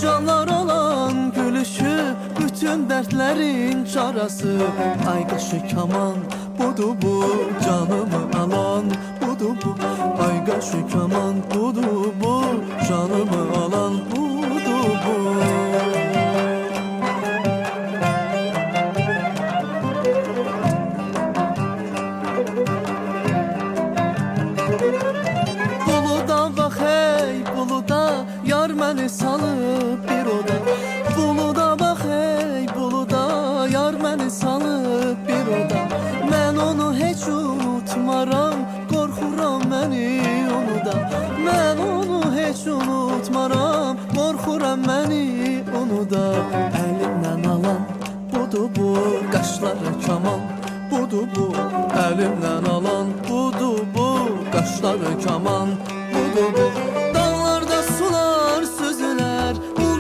canlar olan gülüşü, bütün dertlerin çarası. Ay qaşı kaman budur bu, canımı alan budur bu. Ay qaşı kaman budur bu, canımı alan budur bu. Buluda bax hey buluda, yar məni salıb bir oda. Buluda bax hey buluda, yar məni salıb bir oda. Mən onu heç unutmaram, qorxuram məni onu da. Mən onu heç unutmaram, qorxuram məni onu da. Əlimdən alan budur bu, qaşları kaman budur bu. Əlimdən alan budur bu, qaşları kaman budur bu.